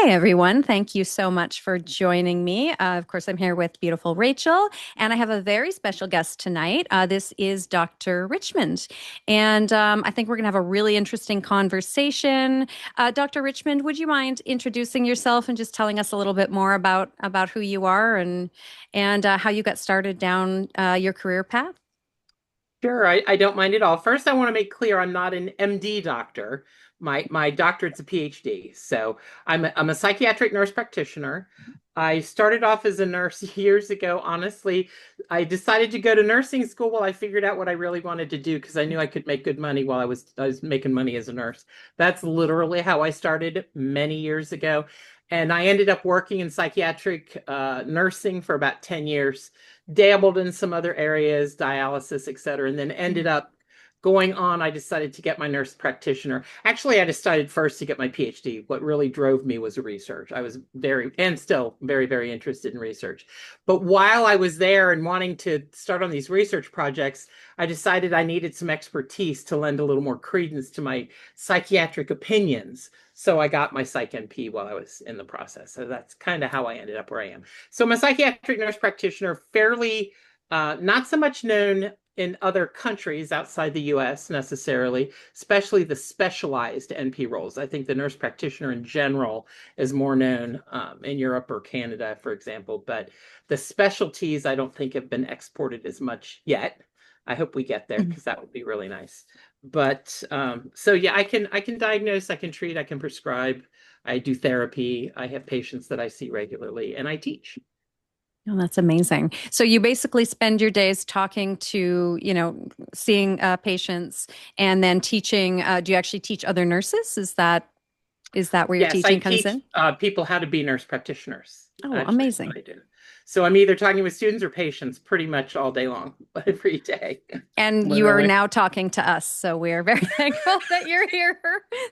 Hey everyone, thank you so much for joining me. Of course, I'm here with beautiful Rachel, and I have a very special guest tonight. This is Dr. Richmond, and I think we're going to have a really interesting conversation. Dr. Richmond, would you mind introducing yourself and just telling us a little bit more about who you are and how you got started down your career path? Sure, I don't mind at all. First, I want to make clear I'm not an MD doctor. My doctorate's a PhD. So I'm a psychiatric nurse practitioner. I started off as a nurse years ago. Honestly, I decided to go to nursing school while I figured out what I really wanted to do because I knew I could make good money while I was making money as a nurse. That's literally how I started many years ago. And I ended up working in psychiatric nursing for about 10 years, dabbled in some other areas, dialysis, et cetera, and then ended up going on. I decided to get my nurse practitioner. Actually, I decided first to get my PhD. What really drove me was research. I was very, and still very, very interested in research. But while I was there and wanting to start on these research projects, I decided I needed some expertise to lend a little more credence to my psychiatric opinions. So I got my Psych NP while I was in the process. So that's kind of how I ended up where I am. So I'm a psychiatric nurse practitioner, fairly not so much known in other countries outside the US necessarily, especially the specialized NP roles. I think the nurse practitioner in general is more known in Europe or Canada, for example, but the specialties I don't think have been exported as much yet. I hope we get there because that would be really nice. But so yeah, I can diagnose, I can treat, I can prescribe, I do therapy, I have patients that I see regularly, and I teach. Oh, that's amazing. So you basically spend your days talking to, seeing patients and then teaching. Do you actually teach other nurses? Is that where your Yes, I teaching comes teach in? people how to be nurse practitioners. Oh, Actually, is what amazing. I do. So I'm either talking with students or patients pretty much all day long, every day, And you are literally. now talking to us, so we are very thankful that you're here,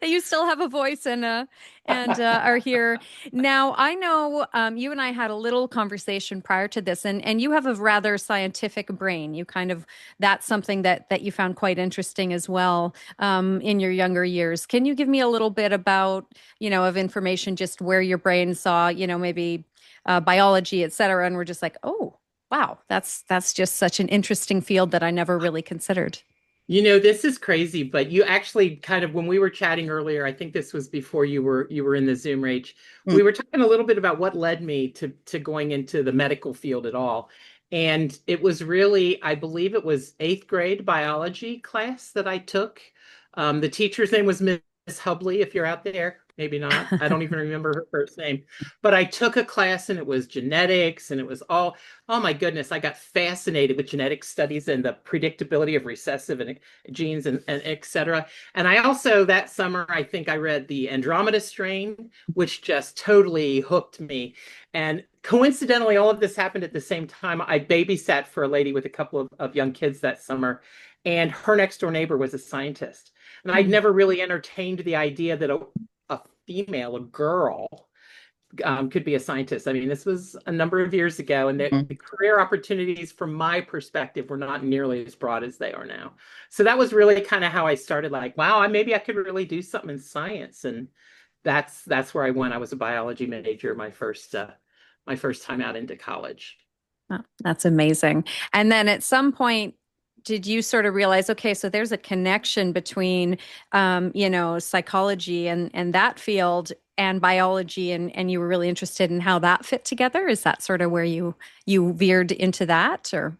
that you still have a voice and are here. Now, I know you and I had a little conversation prior to this, and you have a rather scientific brain. You kind of that's something that you found quite interesting as well in your younger years. Can you give me a little bit about, of information, just where your brain saw, maybe biology, et cetera, and we're just like, oh. Wow, that's just such an interesting field that I never really considered. This is crazy, but you actually kind of when we were chatting earlier, I think this was before you were in the Zoom rage. Mm. We were talking a little bit about what led me to going into the medical field at all. And it was really, I believe it was eighth grade biology class that I took. The teacher's name was Miss Hubley, if you're out there. Maybe not. I don't even remember her first name. But I took a class and it was genetics and it was all, oh my goodness, I got fascinated with genetic studies and the predictability of recessive and genes and et cetera. And I also, that summer, I think I read the Andromeda strain, which just totally hooked me. And coincidentally, all of this happened at the same time. I babysat for a lady with a couple of young kids that summer, and her next door neighbor was a scientist. And I'd Mm. never really entertained the idea that a female, a girl, could be a scientist. I mean, this was a number of years ago, and the career opportunities from my perspective were not nearly as broad as they are now. So that was really kind of how I started, like, wow, maybe I could really do something in science. And that's where I went. I was a biology major my first time out into college. Oh, that's amazing. And then at some point, did you sort of realize, okay, so there's a connection between, psychology and that field and biology, and you were really interested in how that fit together? Is that sort of where you veered into that, or?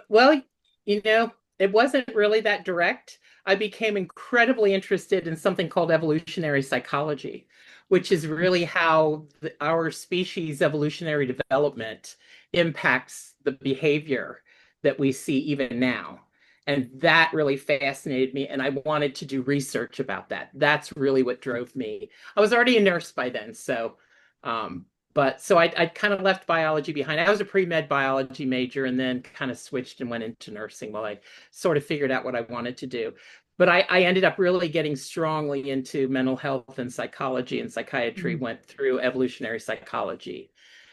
Well, you know, it wasn't really that direct. I became incredibly interested in something called evolutionary psychology, which is really how our species' evolutionary development impacts the behavior that we see even now. And that really fascinated me, and I wanted to do research about that. That's really what drove me. I was already a nurse by then, so um, but so I kind of left biology behind. I was a pre-med biology major and then kind of switched and went into nursing while I sort of figured out what I wanted to do. But I ended up really getting strongly into mental health and psychology and psychiatry, Mm. went through evolutionary psychology.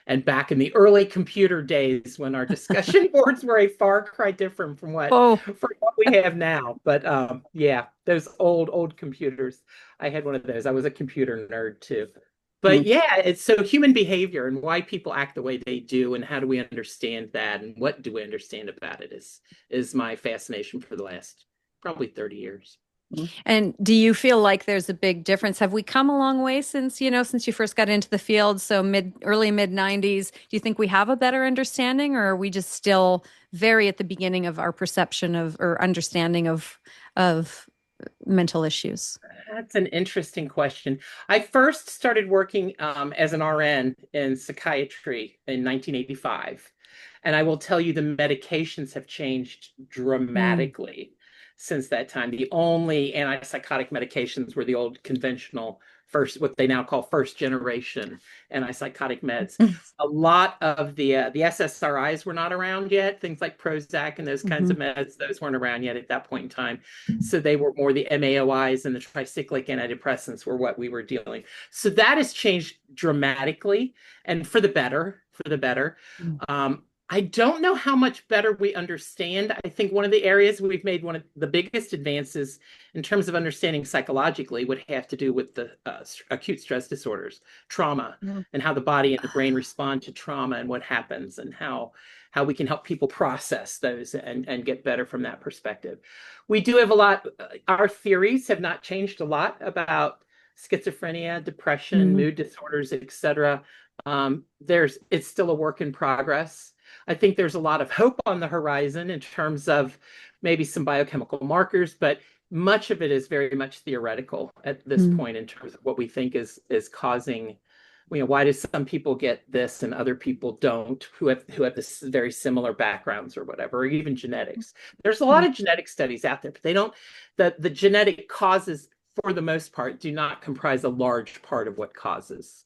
And back in the early computer days when our discussion boards were a far cry different Oh, from what we have now. But yeah, those old computers. I had one of those. I was a computer nerd too. But yeah, it's so human behavior and why people act the way they do, and how do we understand that, and what do we understand about it is my fascination for the last probably 30 years. And do you feel like there's a big difference? Have we come a long way since, since you first got into the field? So early mid 90s, do you think we have a better understanding, or are we just still very at the beginning of our perception of or understanding of mental issues? That's an interesting question. I first started working as an RN in psychiatry in 1985. And I will tell you, the medications have changed Mm, dramatically since that time. The only antipsychotic medications were the old conventional first, what they now call first generation antipsychotic meds. A lot of the SSRIs were not around yet. Things like Prozac and those kinds hmm of meds, those weren't around yet at that point in time. So they were more the MAOIs, and the tricyclic antidepressants were what we were dealing. So that has changed dramatically, and for the better, for the better. I don't know how much better we understand. I think one of the areas we've made one of the biggest advances in terms of understanding psychologically would have to do with the acute stress disorders, trauma, Mm. and how the body and the brain respond to trauma and what happens, and how we can help people process those and get better from that perspective. We do have a lot, our theories have not changed a lot about schizophrenia, depression, Mm, mood disorders, etc. It's still a work in progress. I think there's a lot of hope on the horizon in terms of maybe some biochemical markers, but much of it is very much theoretical at this mm, point in terms of what we think is causing, why do some people get this and other people don't, who have this very similar backgrounds or whatever, or even genetics. There's a lot mm. of genetic studies out there, but they don't, the genetic causes for the most part do not comprise a large part of what causes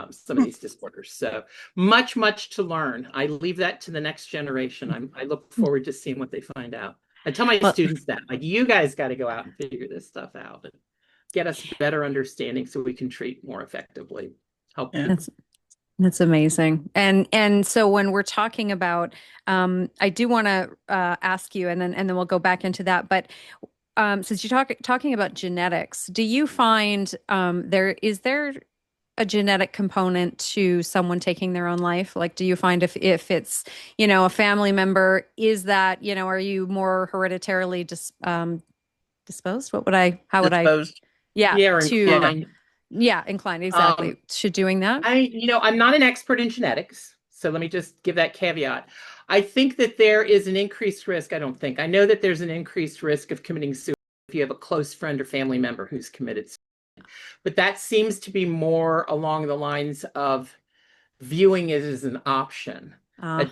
some of these disorders. So much to learn. I leave that to the next generation. I look forward to seeing what they find out. I tell my Well, students that, like, you guys got to go out and figure this stuff out and get us better understanding so we can treat more effectively, help Yeah. people. that's That's amazing. And so when we're talking about, I do want to ask you, and then we'll go back into that. But since you're talking about genetics, do you find there a genetic component to someone taking their own life? Like, do you find if it's a family member, is that are you more hereditarily disposed? How would I? Disposed. Yeah, Yeah, or Yeah. to inclined. inclined exactly Um, to doing that. I'm not an expert in genetics, so let me just give that caveat. I think that there is an increased risk. I don't think. I know that there's an increased risk of committing suicide if you have a close friend or family member who's committed suicide. But that seems to be more along the lines of viewing it as an option. Ah, That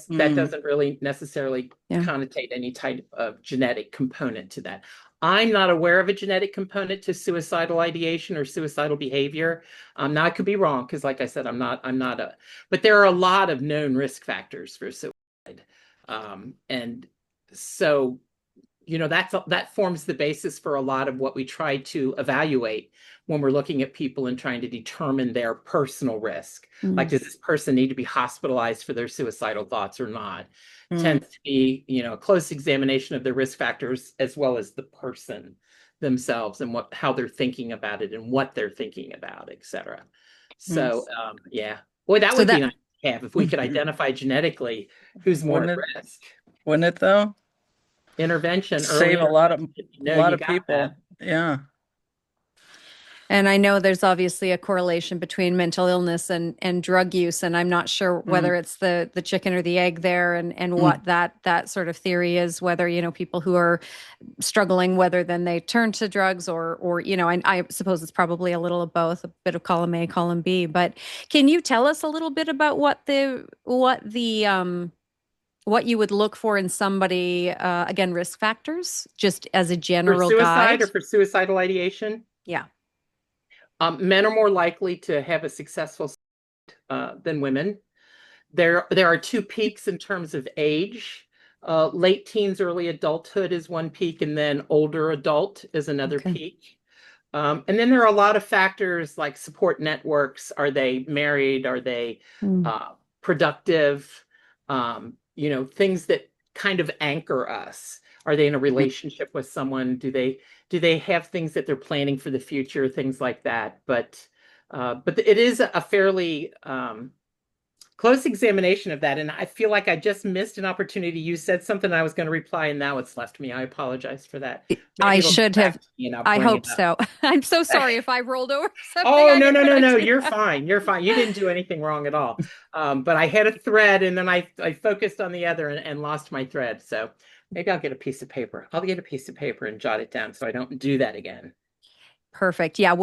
Mm. doesn't really necessarily yeah. connotate any type of genetic component to that. I'm not aware of a genetic component to suicidal ideation or suicidal behavior. Now I could be wrong because, like I said, but there are a lot of known risk factors for suicide. And so that forms the basis for a lot of what we try to evaluate when we're looking at people and trying to determine their personal risk. Like, Mm, does this person need to be hospitalized for their suicidal thoughts or not? Mm. Tends to be, a close examination of the risk factors as well as the person themselves and how they're thinking about it and what they're thinking about, etc. Mm. So, yeah, boy, that so would be that nice to have if we could identify genetically who's more Wouldn't at it? risk. Wouldn't it though? Early Save intervention. a lot You of got that. people. Yeah. and I know there's obviously a correlation between mental illness and drug use, and I'm not sure Mm. whether it's the chicken or the egg there, and Mm. what that sort of theory is, whether people who are struggling, whether then they turn to drugs, or I suppose it's probably a little of both, a bit of column A, column B. But can you tell us a little bit about what you would look for in somebody, again, risk factors, just as a For general suicide guide? or for suicidal ideation, Yeah. men are more likely to have a successful than women. There are two peaks in terms of age. Late teens, early adulthood is one peak, and then older adult is another Okay. peak. And then there are a lot of factors like support networks. Are they married? Are they Mm, productive? Things that kind of anchor us. Are they in a Mm. relationship with someone? Do they have things that they're planning for the future? Things like that. But But it is a fairly close examination of that. And I feel like I just missed an opportunity. You said something I was going to reply, and now it's left me. I apologize for that. Maybe I it'll come should back have. to me and I'll I bring it hope up. so. I'm so sorry if I rolled over something. Oh, I no, didn't no, no, want no. to do You're that. fine. You're fine. You didn't do anything wrong at all. But I had a thread and then I focused on the other and lost my thread. So maybe I'll get a piece of paper. I'll get a piece of paper and jot it down so I don't do that again. Perfect. Yeah,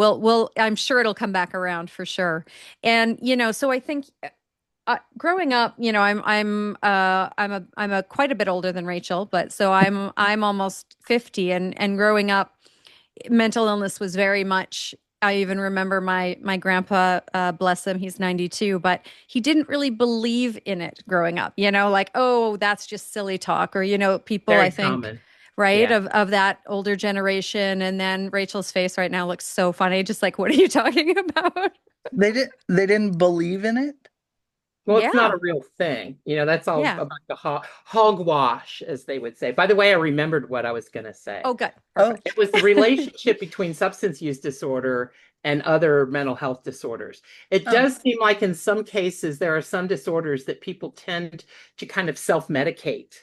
I'm sure it'll come back around for sure. And, so I think growing up, I'm a quite a bit older than Rachel, but so I'm almost 50 and growing up, mental illness was very much. I even remember my grandpa, bless him, he's 92, but he didn't really believe in it growing up, like, oh, that's just silly talk, or, people, I Very think, common. right, Yeah. of that older generation. And then Rachel's face right now looks so funny, just like, what are you talking about? They didn't believe in it? Well, it's not Yeah. a real thing. That's all Yeah. about the hogwash, as they would say. By the way, I remembered what I was going to say. Oh, good. Oh, Perfect. It was the relationship between substance use disorder and other mental health disorders. It oh. does seem like in some cases there are some disorders that people tend to kind of self-medicate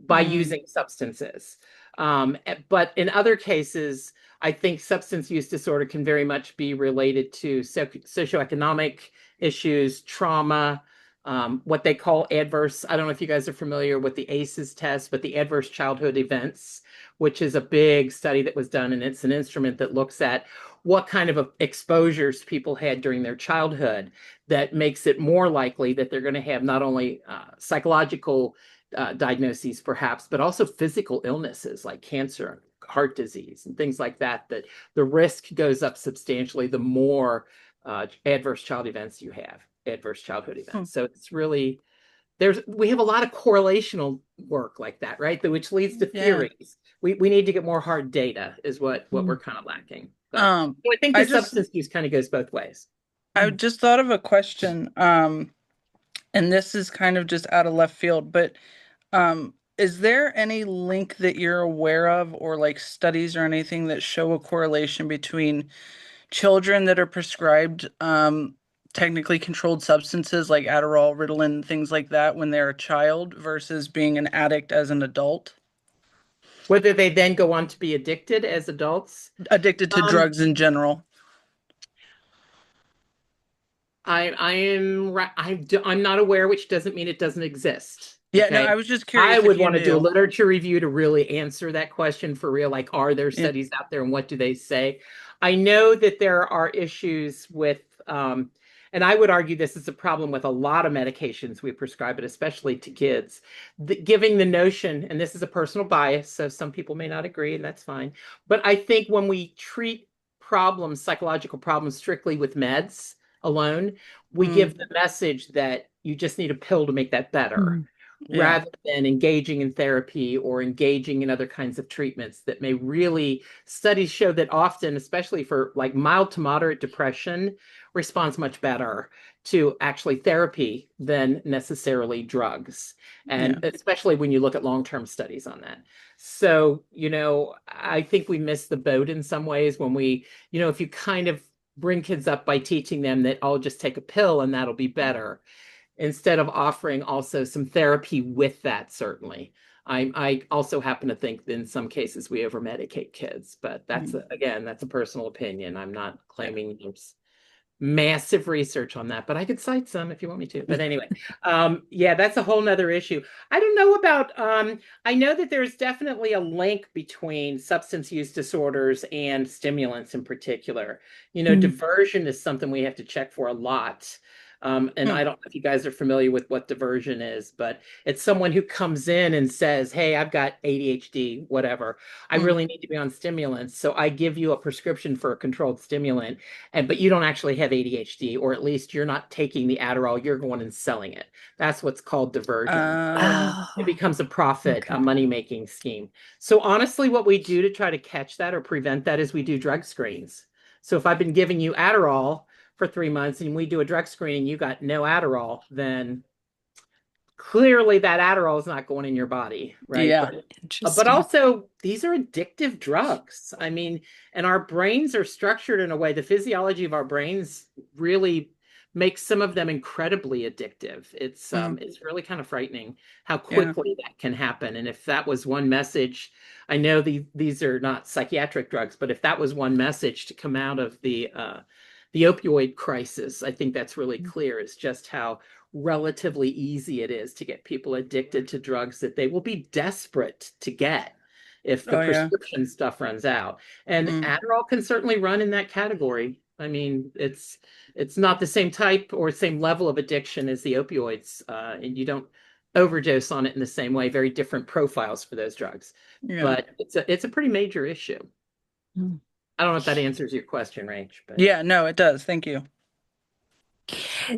by Mm, using substances. But in other cases, I think substance use disorder can very much be related to socioeconomic issues, trauma, what they call adverse. I don't know if you guys are familiar with the ACEs test, but the adverse childhood events, which is a big study that was done, and it's an instrument that looks at what kind of exposures people had during their childhood that makes it more likely that they're going to have not only psychological diagnoses, perhaps, but also physical illnesses like cancer, heart disease, and things like that, that the risk goes up substantially the more adverse child events you have, adverse childhood hmm. events. So it's really we have a lot of correlational work like that, right? Which leads to Yeah. theories. We need to get more hard data is what Mm. we're kind of lacking. But Um, so I think I the just substance use kind of goes both ways. I Mm. just thought of a question. And this is kind of just out of left field, but is there any link that you're aware of or like studies or anything that show a correlation between children that are prescribed technically controlled substances like Adderall, Ritalin, things like that when they're a child versus being an addict as an adult, Whether they then go on to be addicted as adults. addicted to Um, drugs in general? I'm not aware, which doesn't mean it doesn't exist. Yeah, no, Okay. I was just I curious if would you want to do a knew. literature review to really answer that question for real. Like, are there Yeah. studies out there and what do they say? I know that there are issues with, and I would argue this is a problem with a lot of medications we prescribe, but especially to kids, giving the notion, and this is a personal bias, so some people may not agree, and that's fine. But I think when we treat problems, psychological problems, strictly with meds alone, we Mm, give the message that you just need a pill to make that better, Mm. yeah. rather than engaging in therapy or engaging in other kinds of treatments that may really, studies show that often, especially for like mild to moderate depression, responds much better to actually therapy than necessarily drugs. Yeah. And especially when you look at long-term studies on that. So, I think we miss the boat in some ways when if you kind of bring kids up by teaching them that I'll just take a pill and that'll be better, instead of offering also some therapy with that, certainly. I also happen to think that in some cases we over medicate kids, but Mm, again, that's a personal opinion. I'm not yeah. claiming there's massive research on that, but I could cite some if you want me to. But anyway, yeah, that's a whole nother issue. I don't know about, I know that there's definitely a link between substance use disorders and stimulants in particular. Mm. Diversion is something we have to check for a lot. And Hmm. I don't know if you guys are familiar with what diversion is, but it's someone who comes in and says, hey, I've got ADHD, whatever. I Mm. really need to be on stimulants. So I give you a prescription for a controlled stimulant, but you don't actually have ADHD, or at least you're not taking the Adderall, you're going and selling it. That's what's called diversion. It Oh, becomes a profit, okay. a money-making scheme. So honestly, what we do to try to catch that or prevent that is we do drug screens. So if I've been giving you Adderall for 3 months and we do a drug screen and you got no Adderall, then clearly that Adderall is not going in your body, right? Yeah. But Interesting. also these are addictive drugs. I mean, and our brains are structured in a way, the physiology of our brains really makes some of them incredibly addictive. Mm, It's really kind of frightening how yeah. quickly that can happen. And if that was one message, I know these are not psychiatric drugs, but if that was one message to come out of the opioid crisis, I think that's really clear, is just how relatively easy it is to get people addicted to drugs that they will be desperate to get if the Oh yeah. prescription stuff runs out. And Mm, Adderall can certainly run in that category. I mean, it's not the same type or same level of addiction as the opioids, and you don't overdose on it in the same way. Very different profiles for those drugs, yeah. but it's a pretty major issue. Mm. I don't know if that answers your question, Rach, but Yeah, no, it does. Thank you.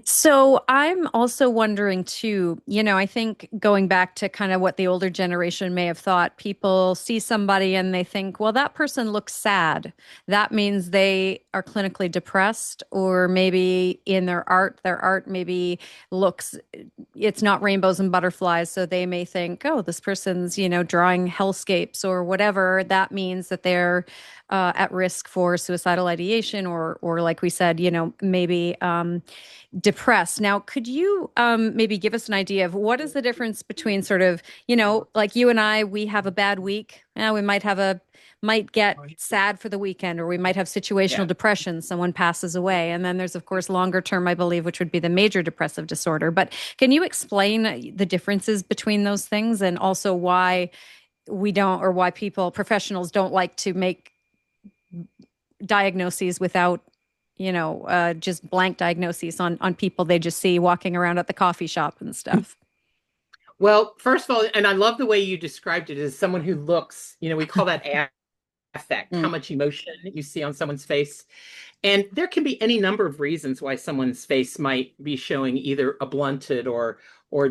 So I'm also wondering too, I think going back to kind of what the older generation may have thought, people see somebody and they think, well, that person looks sad. That means they are clinically depressed, or maybe in their art maybe looks, it's not rainbows and butterflies. So they may think, oh, this person's, drawing hellscapes or whatever. That means that they're at risk for suicidal ideation, or like we said, maybe depressed. Now, could you maybe give us an idea of what is the difference between sort of, like you and I, we have a bad week. We might get sad for the weekend, or we might have situational Yeah. depression. Someone passes away. And then there's, of course, longer term, I believe, which would be the major depressive disorder. But can you explain the differences between those things, and also why we don't, or why professionals don't like to make diagnoses without just blank diagnoses on people they just see walking around at the coffee shop and stuff. well, first of all, and I love the way you described it as someone who looks, we call that affect, how Mm, much emotion you see on someone's face. And there can be any number of reasons why someone's face might be showing either a blunted or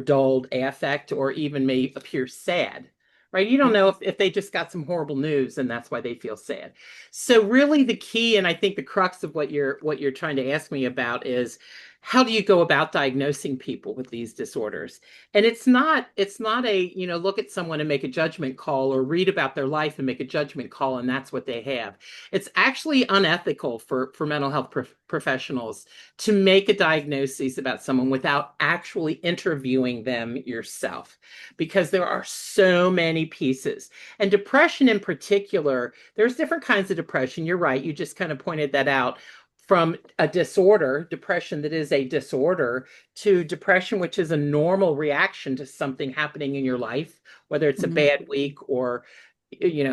dulled affect, or even may appear sad. Right? You don't mm, know if they just got some horrible news and that's why they feel sad. So really the key, and I think the crux of what you're trying to ask me about, is how do you go about diagnosing people with these disorders? And it's not a, look at someone and make a judgment call, or read about their life and make a judgment call and that's what they have. It's actually unethical for mental health professionals to make a diagnosis about someone without actually interviewing them yourself, because there are so many pieces. And depression in particular, there's different kinds of depression. You're right. You just kind of pointed that out. From a disorder, depression that is a disorder, to depression, which is a normal reaction to something happening in your life, whether it's a mm, bad week, or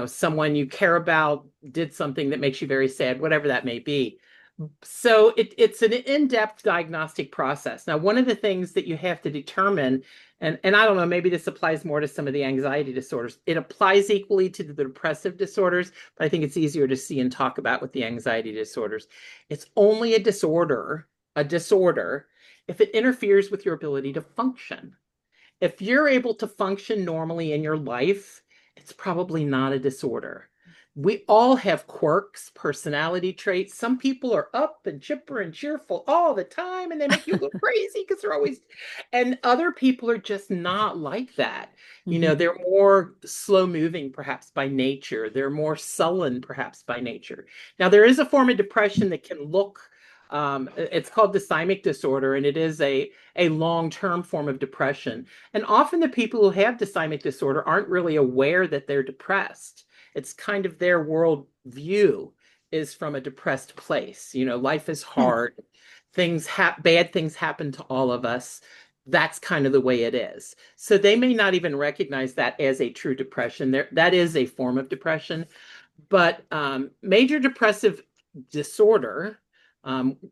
someone you care about did something that makes you very sad, whatever that may be. So it's an in-depth diagnostic process. Now, one of the things that you have to determine, and I don't know, maybe this applies more to some of the anxiety disorders. It applies equally to the depressive disorders, but I think it's easier to see and talk about with the anxiety disorders. It's only a disorder, if it interferes with your ability to function. If you're able to function normally in your life, it's probably not a disorder. We all have quirks, personality traits. Some people are up and chipper and cheerful all the time, and they make you go crazy because they're always, and other people are just not like that. Mhm. They're more slow moving, perhaps by nature. They're more sullen, perhaps by nature. Now, there is a form of depression that can look, it's called the thymic disorder, and it is a long-term form of depression. And often the people who have dysthymic disorder aren't really aware that they're depressed. It's kind of their world view is from a depressed place. Life is mm, hard. Bad things happen to all of us. That's kind of the way it is. So they may not even recognize that as a true depression. That is a form of depression. But major depressive disorder,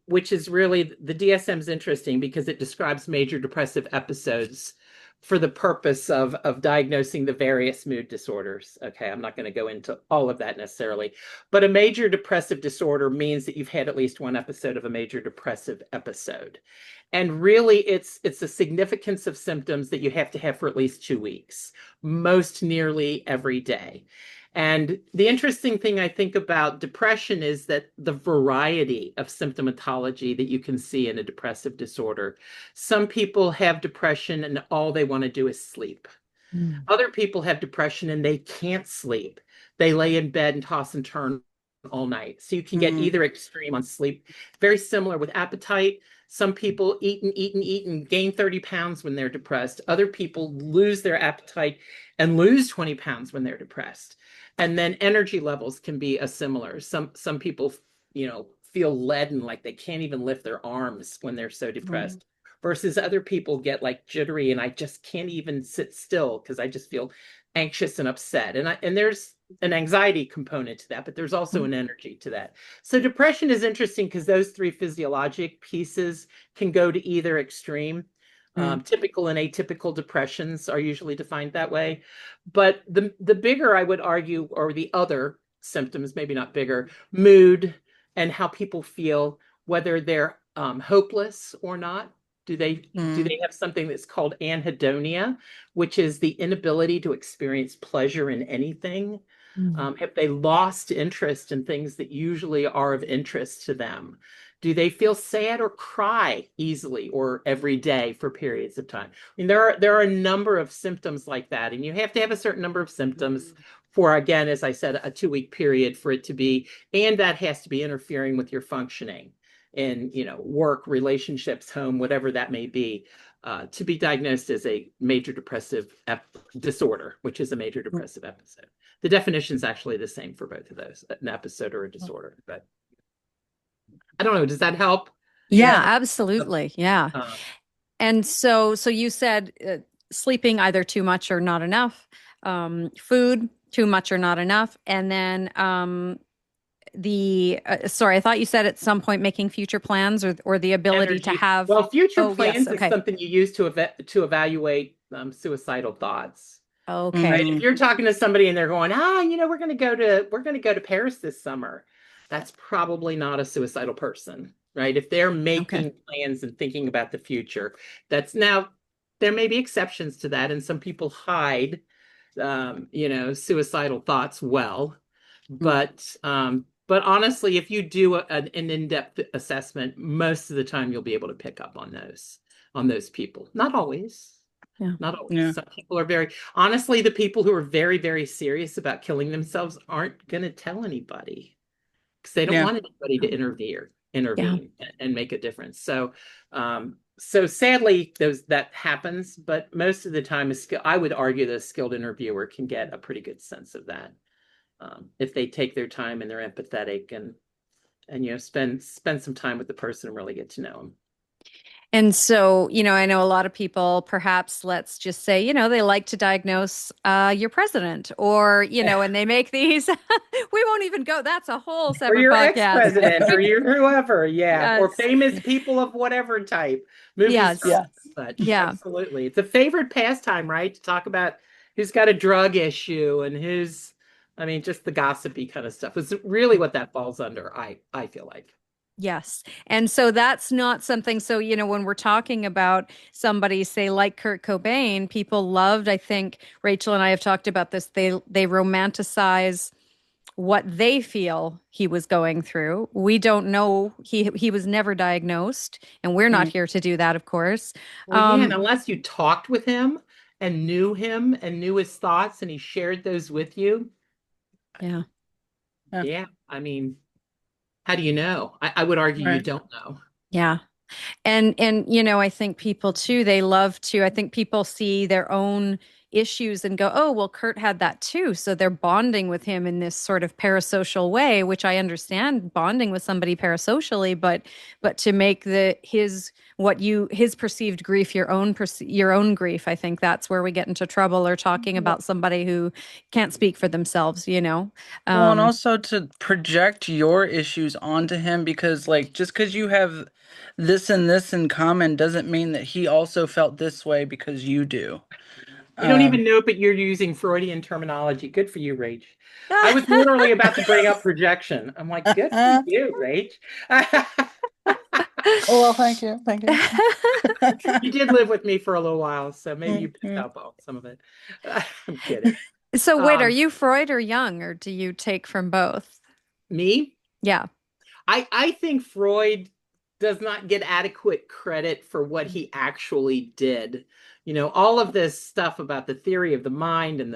which is really, the DSM is interesting because it describes major depressive episodes for the purpose of diagnosing the various mood disorders. Okay, I'm not going to go into all of that necessarily, but a major depressive disorder means that you've had at least one episode of a major depressive episode. And really, it's a significance of symptoms that you have to have for at least 2 weeks, most nearly every day. And the interesting thing I think about depression is that the variety of symptomatology that you can see in a depressive disorder. Some people have depression and all they want to do is sleep. Mm. Other people have depression and they can't sleep. They lay in bed and toss and turn all night. So you can get Mm, either extreme on sleep. Very similar with appetite. Some people eat and eat and eat and gain 30 pounds when they're depressed. Other people lose their appetite and lose 20 pounds when they're depressed. And then energy levels can be a similar. Some people, feel leaden, like they can't even lift their arms when they're so mm, depressed. Versus other people get like jittery and I just can't even sit still because I just feel anxious and upset. And there's an anxiety component to that, but there's also mm, an energy to that. So depression is interesting because those three physiologic pieces can go to either extreme. mm, Typical and atypical depressions are usually defined that way. But the bigger, I would argue, or the other symptoms, maybe not bigger, mood and how people feel, whether they're hopeless or not. Do mm, they have something that's called anhedonia, which is the inability to experience pleasure in anything? Mm. Have they lost interest in things that usually are of interest to them? Do they feel sad or cry easily or every day for periods of time? I mean, there are a number of symptoms like that, and you have to have a certain number of symptoms for, again, as I said, a 2 week period for it to be, and that has to be interfering with your functioning in, work, relationships, home, whatever that may be, to be diagnosed as a major depressive disorder, which is a major mm. depressive episode. The definition is actually the same for both of those, an episode or a disorder. But I don't know. Does that help? Yeah, Yeah. absolutely. Yeah. Uh, And so you said sleeping either too much or not enough, food too much or not enough, and then sorry, I thought you said at some point making future plans or the ability to Energy. have. Well, future Oh, yes. plans is Okay. something you use to evaluate suicidal thoughts. Right? Okay. If Mm, you're talking to somebody and they're going, we're going to go to Paris this summer, that's probably not a suicidal person, right? If they're Okay. making plans and thinking about the future, that's now there may be exceptions to that, and some people hide, suicidal thoughts well, mm. but honestly, if you do an in-depth assessment, most of the time you'll be able to pick up on those people. Not always. Yeah. Not always. Yeah. Some people are honestly, the people who are very, very serious about killing themselves aren't going to tell anybody because they don't Yeah. want anybody to Yeah. intervene and make a difference. So sadly, that happens, but most of the time, I would argue that a skilled interviewer can get a pretty good sense of that, if they take their time and they're empathetic and spend some time with the person and really get to know them. And so, I know a lot of people, perhaps let's just say, they like to diagnose your president or, and they make these, we won't even go. That's a whole Or separate your podcast. ex-president or your whoever, yeah, or Yes. famous people of whatever type, movie stars Yes. Yeah. and such. Yeah. Absolutely. It's a favorite pastime, right? To talk about who's got a drug issue and I mean, just the gossipy kind of stuff is really what that falls under, I feel like. Yes. And so that's not something. So, when we're talking about somebody, say, like Kurt Cobain, people loved, I think Rachel and I have talked about this. They romanticize what they feel he was going through. We don't know. He was never diagnosed, and we're not Mm, here to do that, of course. Well, yeah, and Um, unless you talked with him and knew his thoughts and he shared those with you, yeah. yeah. yeah, I mean, how do you know? I would argue you Right. don't know. Yeah. And I think people too, they love to, I think people see their own issues and go, oh, well, Kurt had that too. So they're bonding with him in this sort of parasocial way, which I understand bonding with somebody parasocially, but to make his perceived grief your own grief, I think that's where we get into trouble or talking about somebody who can't speak for themselves. Well, and Um, also to project your issues onto him because, like, just because you have this in common doesn't mean that he also felt this way because you do. You don't Um, even know, but you're using Freudian terminology. Good for you, Rach. I was literally about to bring up projection. I'm like, good for oh, you, Rach. well, thank you. Thank you. You did live with me for a little while, so maybe you Mm, picked mm. up on some of it. I'm kidding. So wait, are Um, you Freud or Jung, or do you take from both? Me, Yeah. I think Freud does not get adequate credit for what he actually did. All of this stuff about the theory of the mind and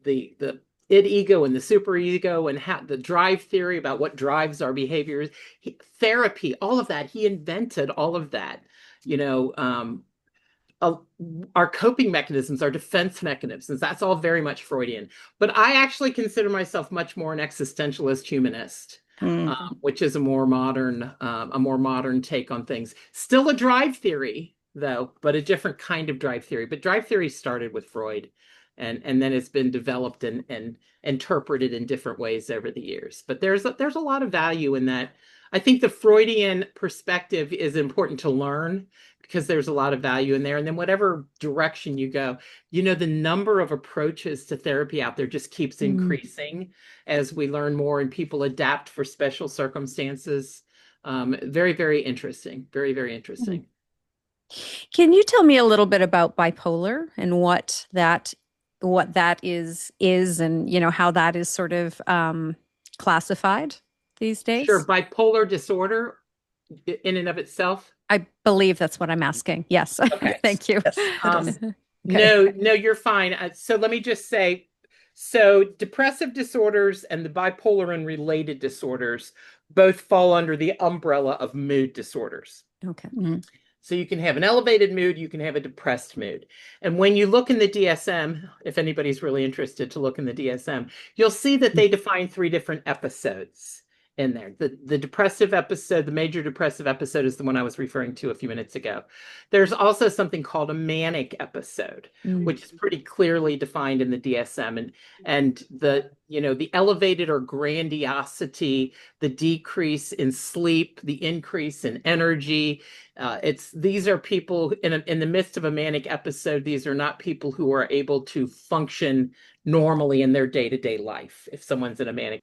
the id ego and the super ego and how the drive theory about what drives our behaviors, therapy, all of that. He invented all of that. You know, uh, our coping mechanisms, our defense mechanisms, that's all very much Freudian. But I actually consider myself much more an existentialist humanist, Mm. which is a more modern take on things. Still a drive theory, though, but a different kind of drive theory. But drive theory started with Freud, and then it's been developed and interpreted in different ways over the years. But there's a lot of value in that. I think the Freudian perspective is important to learn because there's a lot of value in there. And then whatever direction you go, the number of approaches to therapy out there just keeps Mm. increasing as we learn more and people adapt for special circumstances. Very, very interesting. Very, very Mm. interesting. Can you tell me a little bit about bipolar and what that is and how that is sort of classified these Sure, days? bipolar disorder in and of itself. I believe that's what I'm asking. Yes. Okay. Yes. Thank you. Yes, it is. Okay. No, you're fine. So let me just say, so depressive disorders and the bipolar and related disorders both fall under the umbrella of mood disorders. Okay. Mm. So you can have an elevated mood, you can have a depressed mood. And when you look in the DSM, if anybody's really interested to look in the DSM, you'll see that they define three different episodes in there. The depressive episode, the major depressive episode is the one I was referring to a few minutes ago. There's also something called a manic episode, Mm. which is pretty clearly defined in the DSM. And the elevated or grandiosity, the decrease in sleep, the increase in energy, these are people in the midst of a manic episode. These are not people who are able to function normally in their day-to-day life. If someone's in a manic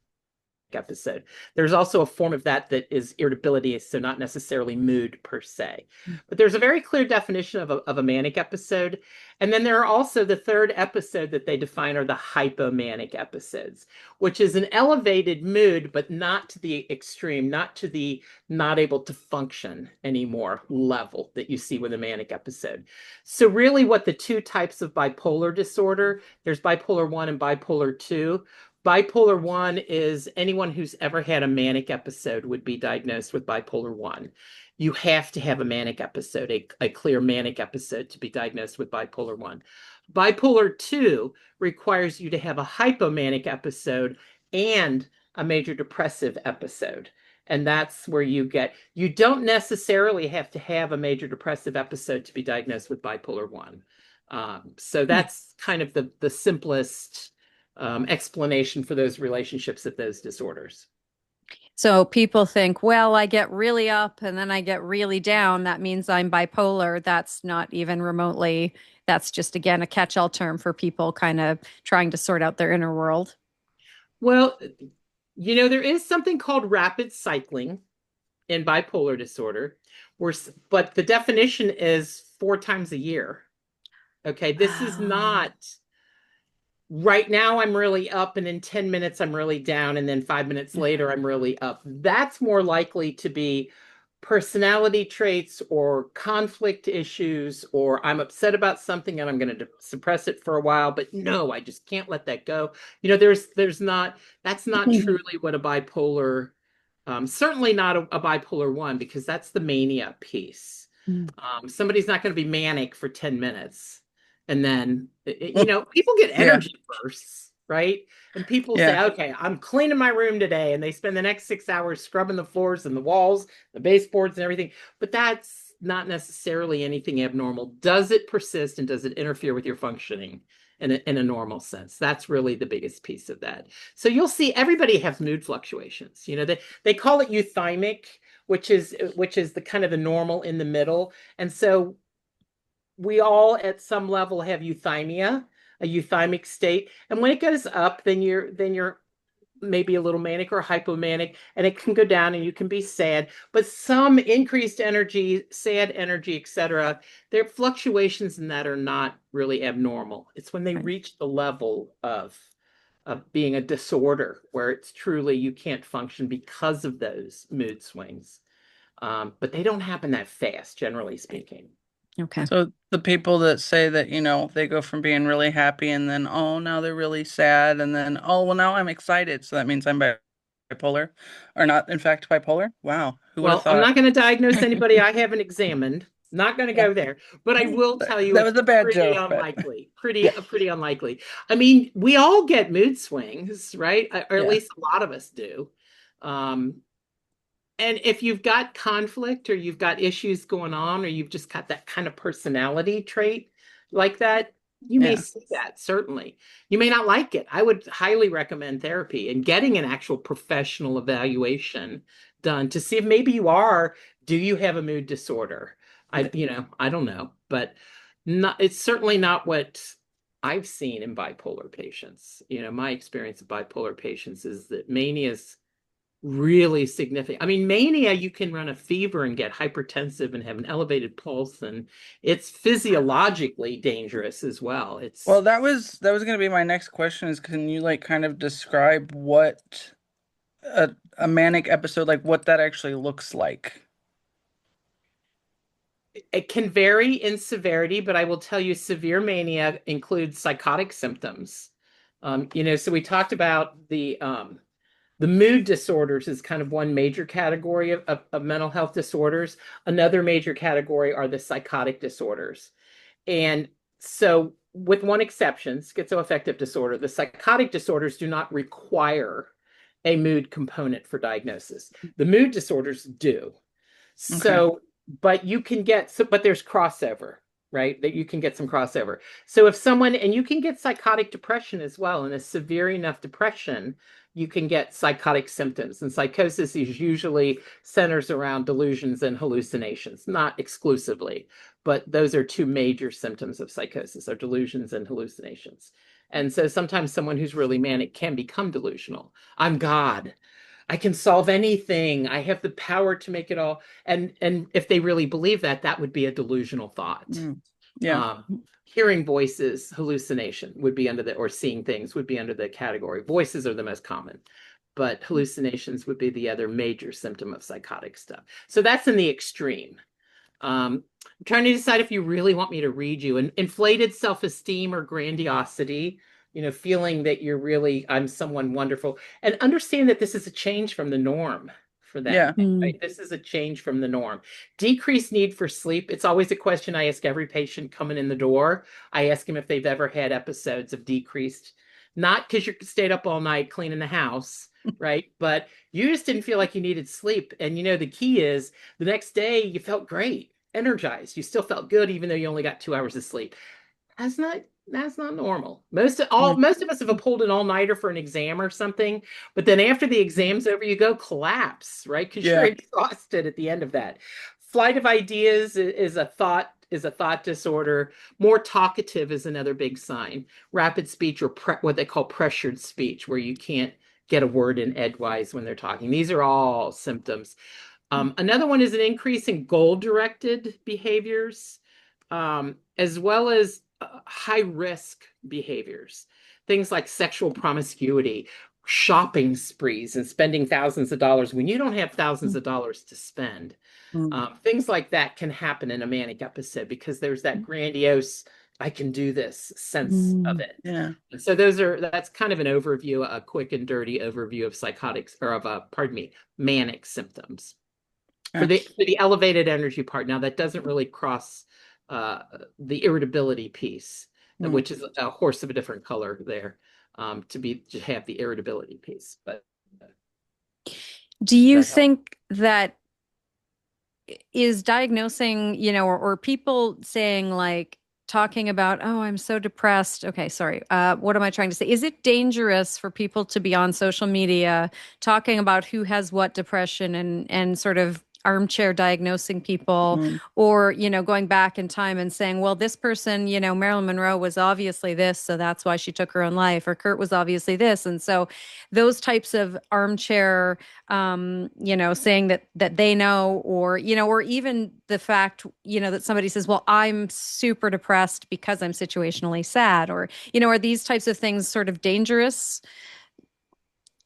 episode, there's also a form of that is irritability, so not necessarily mood per se. But there's a very clear definition of a manic episode. And then there are also the third episode that they define are the hypomanic episodes, which is an elevated mood, but not to the extreme, not to the not able to function anymore level that you see with a manic episode. So really what the two types of bipolar disorder, there's bipolar 1 and bipolar 2. Bipolar 1 is anyone who's ever had a manic episode would be diagnosed with bipolar 1. You have to have a manic episode, a clear manic episode to be diagnosed with bipolar 1. Bipolar 2 requires you to have a hypomanic episode and a major depressive episode. And that's where you don't necessarily have to have a major depressive episode to be diagnosed with bipolar 1. So that's kind of the simplest explanation for those relationships of those disorders. So people think, well, I get really up and then I get really down. That means I'm bipolar. That's not even remotely, that's just, again, a catch-all term for people kind of trying to sort out their inner world. Well, there is something called rapid cycling in bipolar disorder, but the definition is 4 times a year. Okay, this is Ah, not right now I'm really up and in 10 minutes I'm really down and then 5 minutes later I'm really up. That's more likely to be personality traits or conflict issues, or I'm upset about something and I'm going to suppress it for a while, but no, I just can't let that go. There's not, that's not truly what a bipolar, certainly not a bipolar 1, because that's the mania piece. mm. Somebody's not going to be manic for 10 minutes. And then, people get Yeah. energy bursts, right? And people say, Yeah. okay, I'm cleaning my room today. And they spend the next 6 hours scrubbing the floors and the walls, the baseboards and everything. But that's not necessarily anything abnormal. Does it persist and does it interfere with your functioning in a normal sense? That's really the biggest piece of that. So you'll see everybody has mood fluctuations. They call it euthymic, which is the kind of the normal in the middle. And so we all at some level have euthymia, a euthymic state. And when it goes up, then you're maybe a little manic or hypomanic, and it can go down and you can be sad. But some increased energy, sad energy, etc., there are fluctuations in that are not really abnormal. It's when they Right. reach the level of of being a disorder where it's truly you can't function because of those mood swings. But they don't happen that fast, generally speaking. Okay. So the people that say that, they go from being really happy and then, oh, now they're really sad. And then, oh, well, now I'm excited. So that means I'm bipolar or not, in fact, bipolar. Wow. Who would have Well, I'm thought? not going to diagnose anybody I haven't examined. Not going to Yeah. go there, but I will That, tell you that it's was a bad pretty joke, but unlikely. yeah. Pretty unlikely. I mean, we all get mood swings, right? Or at Yeah. least a lot of us do. Um, and if you've got conflict or you've got issues going on or you've just got that kind of personality trait like that, you may Yeah. see that, certainly. You may not like it. I would highly recommend therapy and getting an actual professional evaluation done to see if maybe do you have a mood disorder? I don't know, but it's certainly not what I've seen in bipolar patients. My experience of bipolar patients is that mania is really significant. I mean, mania, you can run a fever and get hypertensive and have an elevated pulse, and it's physiologically dangerous as well. Well, that was going to be my next question is can you like kind of describe what a manic episode, like what that actually looks like? It can vary in severity, but I will tell you severe mania includes psychotic symptoms. So we talked about the mood disorders is kind of one major category of mental health disorders. Another major category are the psychotic disorders. And so, with one exception, schizoaffective disorder, the psychotic disorders do not require a mood component for diagnosis. The mood disorders do. Okay. So, but but there's crossover, right? That you can get some crossover. So and you can get psychotic depression as well. And a severe enough depression, you can get psychotic symptoms. And psychosis is usually centers around delusions and hallucinations, not exclusively, but those are two major symptoms of psychosis are delusions and hallucinations. And so sometimes someone who's really manic can become delusional. I'm God. I can solve anything. I have the power to make it all. And if they really believe that, that would be a delusional thought. Mm. Yeah. Hearing voices, hallucination would be or seeing things would be under the category. Voices are the most common, but hallucinations would be the other major symptom of psychotic stuff. So that's in the extreme. I'm trying to decide if you really want me to read you. An inflated self-esteem or grandiosity, feeling that I'm someone wonderful, and understand that this is a change from the norm for Yeah. them. Right? This is a change from the norm. Decreased need for sleep. It's always a question I ask every patient coming in the door. I ask them if they've ever had episodes of decreased, not because you stayed up all night cleaning the house, right? But you just didn't feel like you needed sleep. And the key is the next day you felt great, energized. You still felt good even though you only got 2 hours of sleep. That's not normal. Most of us have pulled an all-nighter for an exam or something, but then after the exam's over, you go collapse, right? Because you're Yeah. exhausted at the end of that. Flight of ideas is a thought disorder. More talkative is another big sign. Rapid speech or what they call pressured speech, where you can't get a word in edgewise when they're talking. These are all symptoms. Another one is an increase in goal-directed behaviors, as well as high-risk behaviors. Things like sexual promiscuity, shopping sprees, and spending thousands of dollars when you don't have thousands of dollars to spend. Mm. Things like that can happen in a manic episode because there's that grandiose, I can do this sense of it. Yeah. So that's kind of an overview, a quick and dirty overview of psychotics or pardon me, manic symptoms for Yeah. the elevated energy part. Now that doesn't really cross the irritability piece, Mm. which is a horse of a different color there, to have the irritability piece. But Do you that helps. think that is diagnosing, or people saying like talking about, oh, I'm so depressed. Okay, sorry. What am I trying to say? Is it dangerous for people to be on social media talking about who has what depression and sort of armchair diagnosing people, Mm, or, going back in time and saying, well, this person, Marilyn Monroe was obviously this, so that's why she took her own life, or Kurt was obviously this. And so those types of armchair, saying that they know, or even the fact, that somebody says, well, I'm super depressed because I'm situationally sad, or, are these types of things sort of dangerous?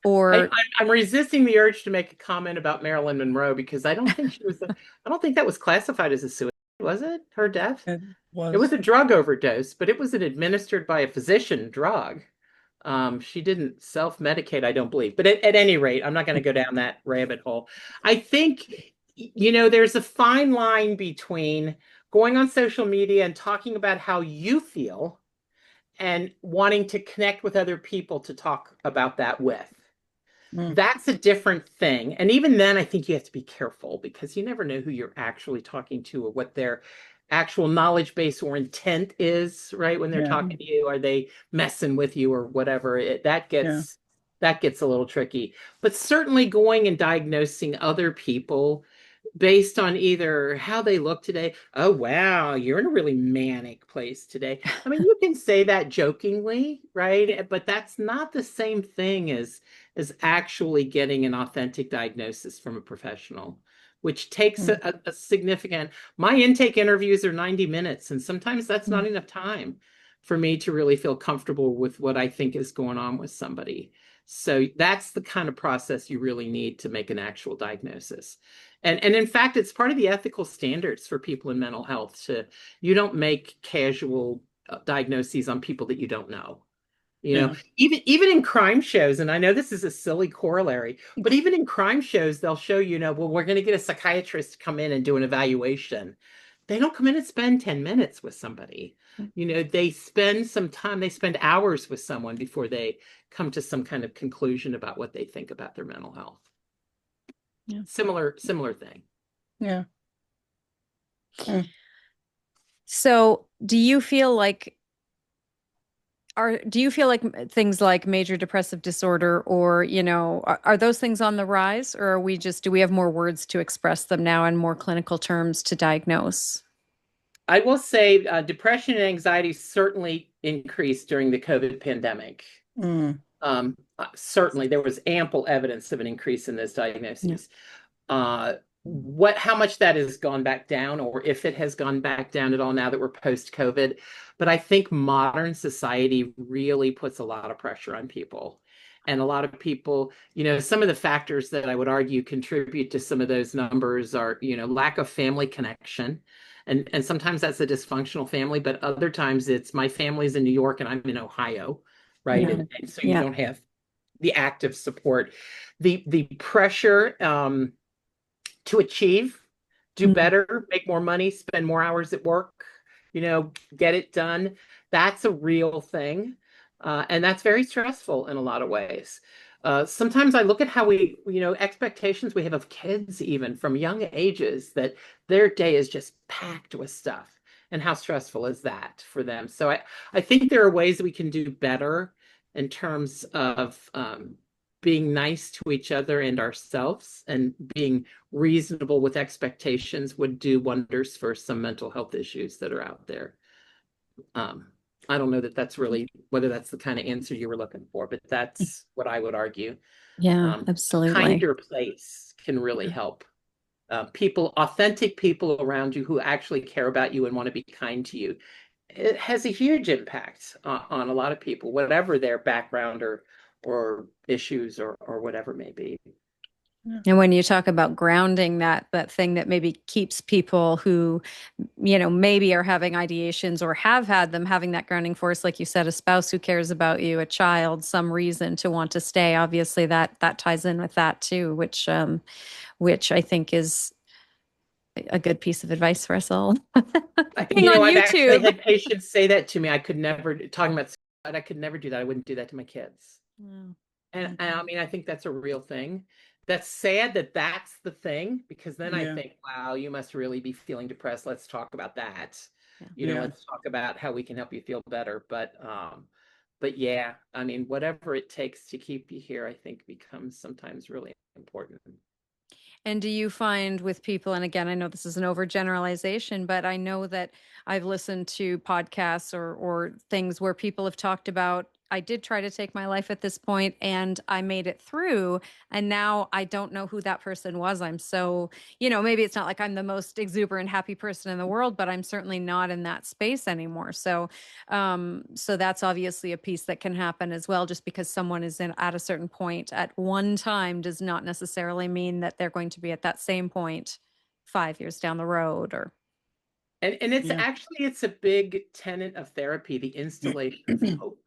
I, Or, I'm I'm resisting the urge to make a comment about Marilyn Monroe because I don't think that was classified as a suicide, was it? Her death? it It was was. a drug overdose, but it was an administered by a physician drug. She didn't self-medicate, I don't believe. But at any rate, I'm not going to go down that rabbit hole. I think, there's a fine line between going on social media and talking about how you feel and wanting to connect with other people to talk about that with. Mm, That's a different thing. And even then, I think you have to be careful because you never know who you're actually talking to or what their actual knowledge base or intent is, right? When they're yeah, talking to you, are they messing with you or whatever? yeah. That gets a little tricky. But certainly going and diagnosing other people based on either how they look today. Oh, wow, you're in a really manic place today. I mean, you can say that jokingly, right? But that's not the same thing as actually getting an authentic diagnosis from a professional, which takes Mm, a significant. My intake interviews are 90 minutes, and sometimes that's not mm, enough time for me to really feel comfortable with what I think is going on with somebody. So that's the kind of process you really need to make an actual diagnosis. And in fact, it's part of the ethical standards for people in mental health to you don't make casual diagnoses on people that you don't know. yeah. Even in crime shows, and I know this is a silly corollary, but even in crime shows, they'll show, well, we're going to get a psychiatrist to come in and do an evaluation. They don't come in and spend 10 minutes with somebody. They spend some time, they spend hours with someone before they come to some kind of conclusion about what they think about their mental health. yeah. Similar thing. Yeah. Mm. So do you feel like things like major depressive disorder, or, are those things on the rise, or do we have more words to express them now and more clinical terms to diagnose? I will say depression and anxiety certainly increased during the COVID pandemic. Mm. Certainly, there was ample evidence of an increase in those Yeah. diagnoses. How much that has gone back down, or if it has gone back down at all now that we're post-COVID. But I think modern society really puts a lot of pressure on people. And a lot of people, some of the factors that I would argue contribute to some of those numbers are, lack of family connection. And sometimes that's a dysfunctional family, but other times it's my family's in New York and I'm in Ohio, right? Yeah. And so you Yeah. don't have the active support. The pressure to achieve, do Mm. better, make more money, spend more hours at work, get it done. That's a real thing. And that's very stressful in a lot of ways. Sometimes I look at how expectations we have of kids, even from young ages, that their day is just packed with stuff. And how stressful is that for them? So I think there are ways that we can do better in terms of being nice to each other and ourselves, and being reasonable with expectations would do wonders for some mental health issues that are out there. Um, I don't know that that's really whether that's the kind of answer you were looking for, but that's what I would argue. Yeah, A absolutely. kinder place can really help. Authentic people around you who actually care about you and want to be kind to you. It has a huge impact on a lot of people, whatever their background or issues or whatever may be. Yeah. And when you talk about grounding, that thing that maybe keeps people who, maybe are having ideations or have had them, having that grounding force, like you said, a spouse who cares about you, a child, some reason to want to stay. Obviously, that ties in with that too, which I think is a good piece of advice for us all. Being on I've actually YouTube. had patients say that to me. I could never, talking about suicide, I could never do that. I wouldn't do that to my kids. Wow. And I mean, I think that's a real thing. That's sad that that's the thing, because then I Yeah. think, wow, you must really be feeling depressed. Let's talk about that. Yeah. Yeah. Let's talk about how we can help you feel better. But yeah, I mean, whatever it takes to keep you here, I think becomes sometimes really important. And do you find with people, and again, I know this is an overgeneralization, but I know that I've listened to podcasts or things where people have talked about, I did try to take my life at this point and I made it through. And now I don't know who that person was. I'm so, maybe it's not like I'm the most exuberant, happy person in the world, but I'm certainly not in that space anymore. So that's obviously a piece that can happen as well. Just because someone is at a certain point at one time does not necessarily mean that they're going to be at that same point 5 years down the road or. And it's Yeah. actually, it's a big tenet of therapy, the installation of hope.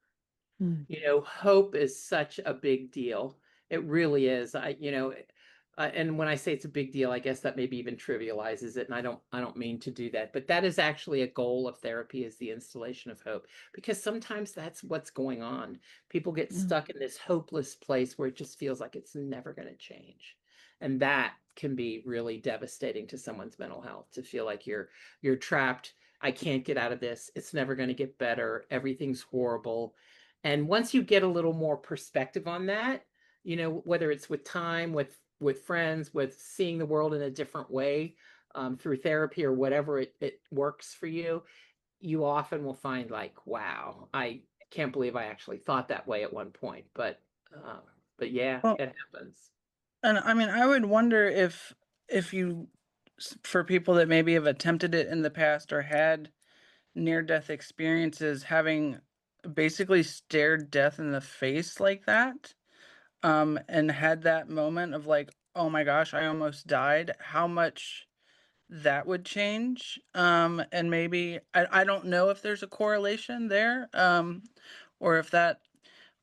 Mm. Hope is such a big deal. It really is. And when I say it's a big deal, I guess that maybe even trivializes it, and I don't mean to do that. But that is actually a goal of therapy, is the installation of hope, because sometimes that's what's going on. People get Mm. stuck in this hopeless place where it just feels like it's never going to change, and that can be really devastating to someone's mental health, to feel like you're trapped. I can't get out of this. It's never going to get better. Everything's horrible. And once you get a little more perspective on that, whether it's with time, with friends, with seeing the world in a different way, through therapy or whatever it works for you, you often will find like, wow, I can't believe I actually thought that way at one point. Uh, but yeah, Well, it happens. and I mean, I would wonder if you, for people that maybe have attempted it in the past or had near-death experiences, having basically stared death in the face like that, and had that moment of like, oh my gosh, I almost died, how much that would change. And maybe I don't know if there's a correlation there, or if that,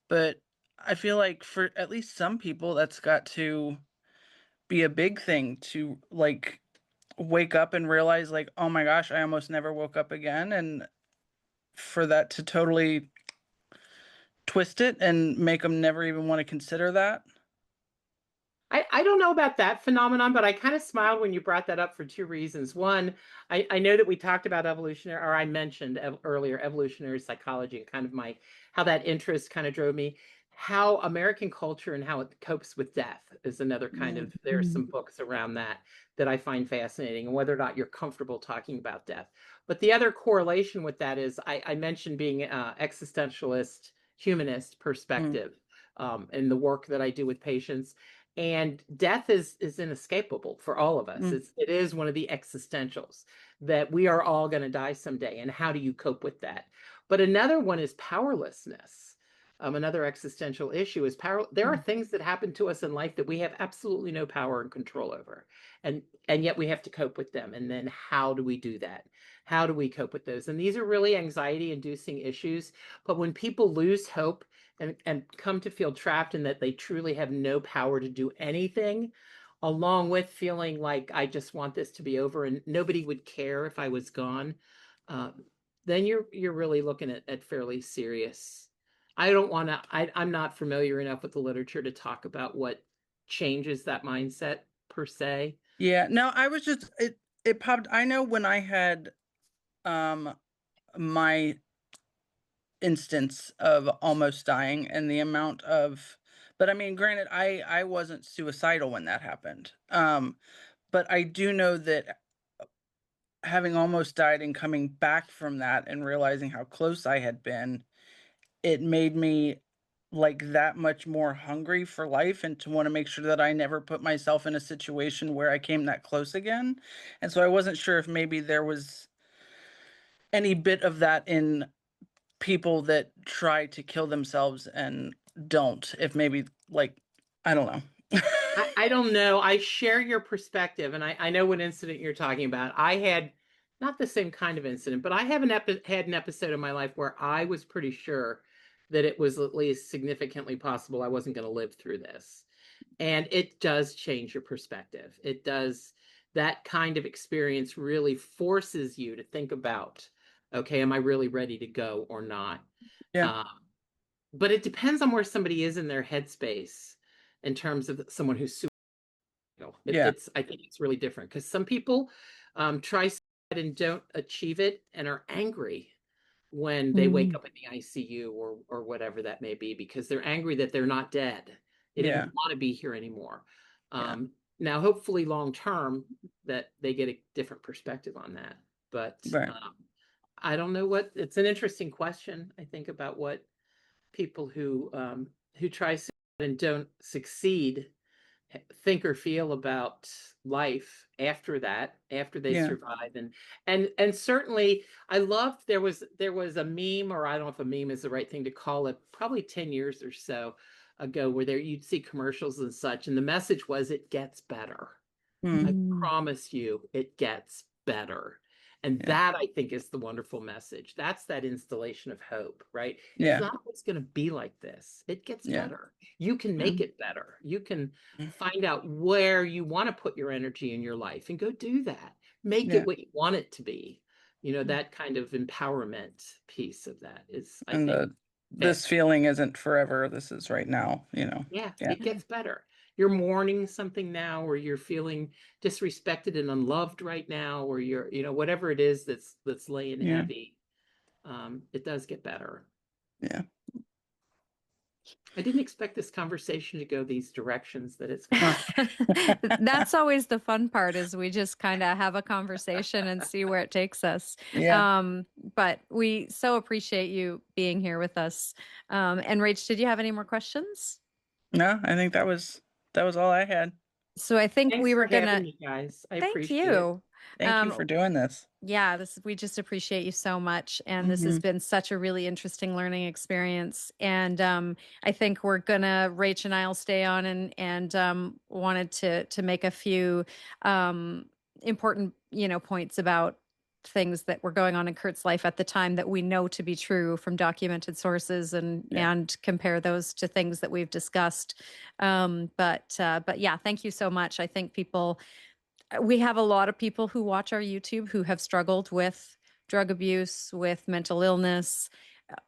but I feel like for at least some people, that's got to be a big thing to like wake up and realize like, oh my gosh, I almost never woke up again. And for that to totally twist it and make them never even want to consider that. I don't know about that phenomenon, but I kind of smiled when you brought that up for two reasons. One, I know that we talked about evolutionary, or I mentioned earlier evolutionary psychology, and kind of how that interest kind of drove me. How American culture and how it copes with death is another kind of, there are Mm. some books around that I find fascinating, and whether or not you're comfortable talking about death. But the other correlation with that is I mentioned being existentialist, humanist Mm, perspective, in the work that I do with patients. And death is inescapable for all of us. mm, It is one of the existentials, that we are all going to die someday, and how do you cope with that? But another one is powerlessness. Another existential issue is power. There are Mm. things that happen to us in life that we have absolutely no power and control over, and yet we have to cope with them. And then how do we do that? How do we cope with those? And these are really anxiety-inducing issues. But when people lose hope and come to feel trapped in that they truly have no power to do anything, along with feeling like I just want this to be over and nobody would care if I was gone, um, then you're really looking at fairly serious. I don't want to. I'm not familiar enough with the literature to talk about what changes that mindset per se. yeah, no, I was just it popped. I know when I had um my instance of almost dying and the amount of, but I mean, granted, I wasn't suicidal when that happened. But I do know that having almost died and coming back from that and realizing how close I had been, it made me like that much more hungry for life and to want to make sure that I never put myself in a situation where I came that close again. And so I wasn't sure if maybe there was any bit of that in people that try to kill themselves and don't, if maybe like, I don't know. I don't know. I share your perspective, and I know what incident you're talking about. I had not the same kind of incident, but I have had an episode in my life where I was pretty sure that it was at least significantly possible I wasn't going to live through this. And it does change your perspective. It does. That kind of experience really forces you to think about, okay, am I really ready to go or not? Yeah, Um, but it depends on where somebody is in their headspace in terms of someone who's yeah. I think it's really different, because some people try suicide and don't achieve it and are angry when they wake Mm. up in the ICU or whatever that may be, because they're angry that they're not dead. They didn't Yeah, want to be here anymore. yeah. Now, hopefully long term that they get a different perspective on that. But Right. I don't know what, it's an interesting question, I think, about what people who try and don't succeed think or feel about life after that, after they Yeah. survive. And certainly I loved, there was a meme, or I don't know if a meme is the right thing to call it, probably 10 years or so ago, where there you'd see commercials and such, and the message was, it gets better. I Mm. promise you, it gets better. And Yeah. that, I think, is the wonderful message. That's that installation of hope, right? It's Yeah. not always going to be like this. It gets Yeah. better. You can Yeah. make it better. You can Mm. find out where you want to put your energy in your life and go do that. Make Yeah. it what you want it to be. That kind of empowerment piece of that is, I And think, this feeling isn't forever. This is right now, yeah, Yeah. it gets better. You're mourning something now, or you're feeling disrespected and unloved right now, or you're, whatever it is that's laying Yeah. heavy. It does get better. Yeah. I didn't expect this conversation to go these directions that it's Huh. That's always the fun part, is we just kind of have a conversation and see where it takes us. Yeah. But we so appreciate you being here with us. And Rach, did you have any more questions? No, I think that was all I had. So I think Thanks we were for having gonna me, guys. I thank appreciate it. you. Thank you Um, for doing this. yeah, we just appreciate you so much, and this has Hmm. been such a really interesting learning experience. And I think Rach and I'll stay on, and wanted to make a few important points about things that were going on in Kurt's life at the time that we know to be true from documented sources, and Yeah. and compare those to things that we've discussed. But yeah, thank you so much. I think we have a lot of people who watch our YouTube who have struggled with drug abuse, with mental illness,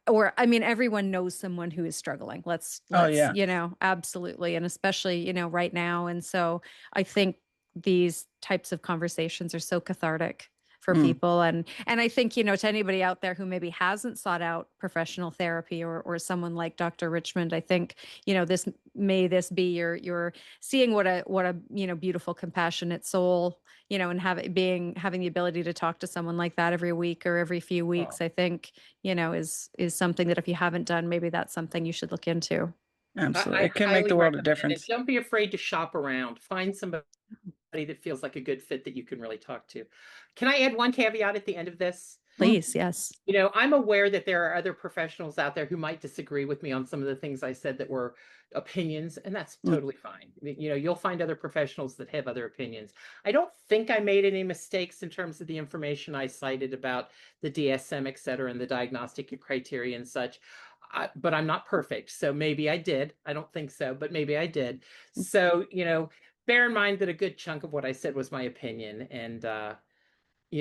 or I mean, everyone knows someone who is struggling. Oh Let's, yeah. absolutely. And especially, right now. And so I think these types of conversations are so cathartic for Mm. people. And I think, to anybody out there who maybe hasn't sought out professional therapy, or someone like Dr. Richmond, I think, this be your seeing what a beautiful, compassionate soul, and having the ability to talk to someone like that every week or every few weeks, Oh, I think, is something that if you haven't done, maybe that's something you should look into. Absolutely. I It can make highly the world of recommend it. difference. Don't be afraid to shop around. Find somebody that feels like a good fit that you can really talk to. Can I add one caveat at the end of this? Mm. Please, yes. I'm aware that there are other professionals out there who might disagree with me on some of the things I said that were opinions, and that's Mm. totally fine. You'll find other professionals that have other opinions. I don't think I made any mistakes in terms of the information I cited about the DSM, et cetera, and the diagnostic criteria and such. But I'm not perfect. So maybe I did. I don't think so, but maybe I did. So, bear in mind that a good chunk of what I said was my opinion. And,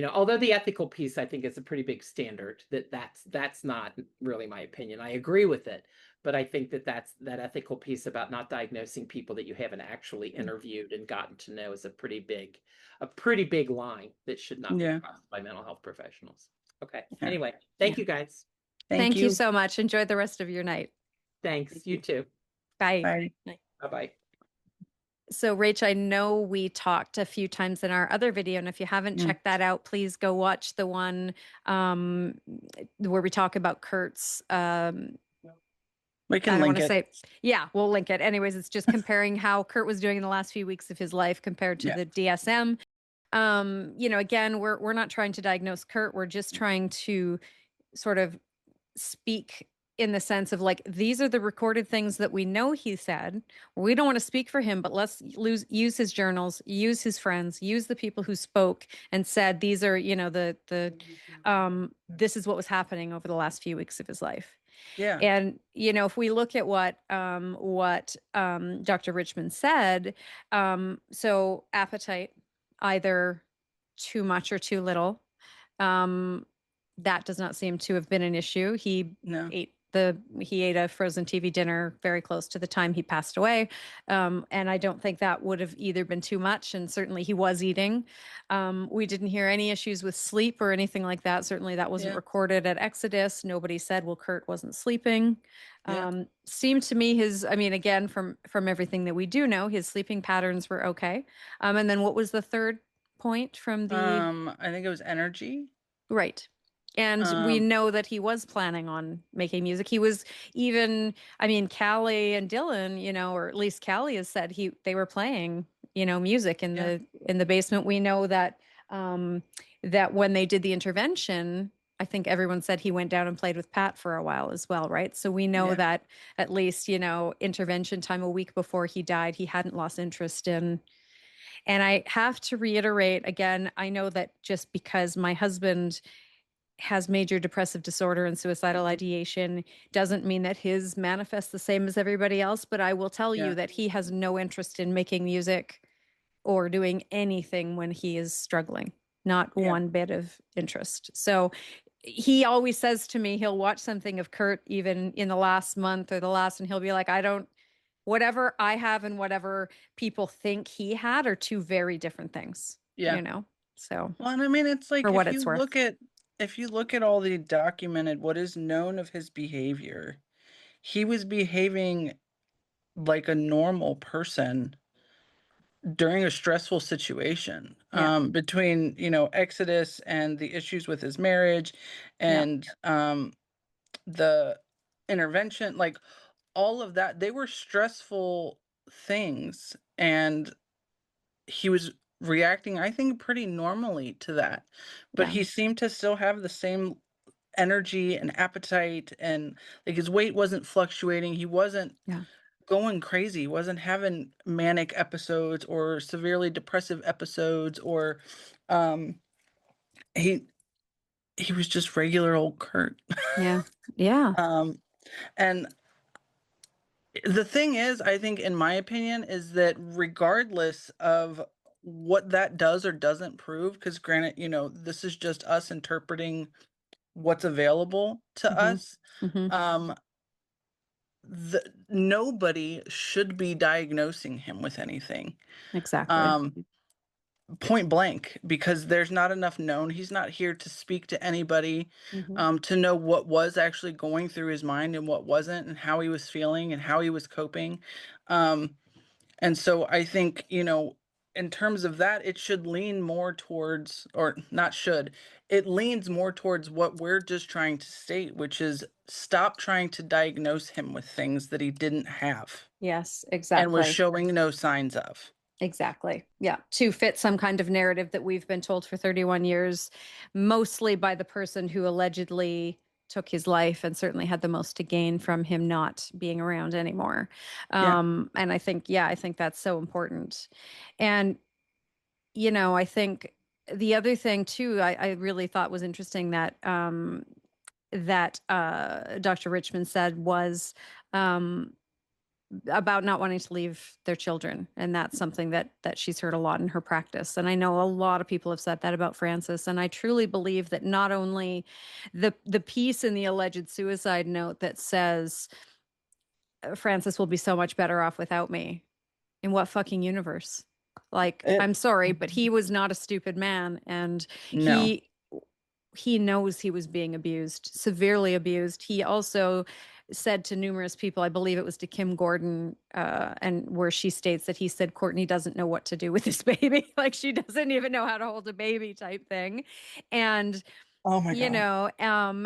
although the ethical piece, I think, is a pretty big standard, that's not really my opinion. I agree with it, but I think that ethical piece about not diagnosing people that you haven't actually interviewed and gotten to know is a pretty big line that should not be Yeah. crossed by mental health professionals. Okay. Yeah. Anyway, Yeah. thank you guys. Thank Thank you you. so much. Enjoy the rest of your night. Thanks. You too. Bye. Bye. Bye-bye. So, Rach, I know we talked a few times in our other video, and if you haven't Mm. checked that out, please go watch the one where we talk about Kurt's. We I can don't want link to it. say, yeah, we'll link it. Anyways, it's just comparing how Kurt was doing in the last few weeks of his life compared to Yeah. the DSM. Again, we're not trying to diagnose Kurt. We're just trying to sort of speak in the sense of, like, these are the recorded things that we know he said. We don't want to speak for him, but let's use his journals, use his friends, use the people who spoke and said these are, this is what was happening over the last few weeks of his life. Yeah. And if we look at what Dr. Richmond said, so appetite, either too much or too little. That does not seem to have been an issue. He No. ate he ate a frozen TV dinner very close to the time he passed away. And I don't think that would have either been too much. And certainly he was eating. We didn't hear any issues with sleep or anything like that. Certainly that wasn't Yeah. recorded at Exodus. Nobody said, well, Kurt wasn't sleeping. Yeah. Seemed to me I mean, again, from everything that we do know, his sleeping patterns were okay. And then what was the third point from the I think it was energy. right? And we Um, know that he was planning on making music. He was even, I mean, Callie and Dylan, or at least Callie has said they were playing, music in yeah. the basement. We know that when they did the intervention, I think everyone said he went down and played with Pat for a while as well, right? So we know Yeah. that at least, intervention time a week before he died, he hadn't lost interest in. And I have to reiterate again, I know that just because my husband has major depressive disorder and suicidal Mhm. ideation doesn't mean that his manifests the same as everybody else, but I will tell you Yeah. that he has no interest in making music or doing anything when he is struggling. Not Yeah. one bit of interest. So he always says to me, he'll watch something of Kurt even in the last month or the last, and he'll be like, I don't, whatever I have and whatever people think he had are two very different things, Yeah. So Well, and I mean, it's for like what it's worth. if you look at all the documented what is known of his behavior, he was behaving like a normal person during a stressful situation. Yeah. Between, Exodus and the issues with his marriage Yeah. and the intervention, like all of that, they were stressful things, and he was reacting, I think, pretty normally to that. But Yeah. he seemed to still have the same energy and appetite, and like his weight wasn't fluctuating. He wasn't Yeah. going crazy. He wasn't having manic episodes or severely depressive episodes or um he he was just regular old Kurt. Yeah. Yeah. um and the thing is, I think, in my opinion, is that regardless of what that does or doesn't prove, because granted, this is just us interpreting what's available to Hmm. us. Hmm. um Nobody should be diagnosing him with anything, Exactly. um point blank, because there's not enough known. He's not here to speak to anybody, Hmm. to know what was actually going through his mind and what wasn't, and how he was feeling and how he was coping. um And so I think, in terms of that, it should lean more towards, or not should, it leans more towards what we're just trying to state, which is stop trying to diagnose him with things that he didn't have Yes, and was exactly. showing no signs of. Exactly. Yeah. To fit some kind of narrative that we've been told for 31 years, mostly by the person who allegedly took his life and certainly had the most to gain from him not being around anymore. Yeah. And I think that's so important. And, I think the other thing too, I really thought was interesting that Dr. Richmond said was, um, about not wanting to leave their children, and that's something that she's heard a lot in her practice. And I know a lot of people have said that about Francis, and I truly believe that not only the piece in the alleged suicide note that says Francis will be so much better off without me. In what fucking universe? Like, It, I'm sorry, but he was not a stupid man, and no. he knows he was being abused, severely abused. He also said to numerous people, I believe it was to Kim Gordon, and where she states that he said Courtney doesn't know what to do with this baby, like she doesn't even know how to hold a baby type thing, and Oh my God.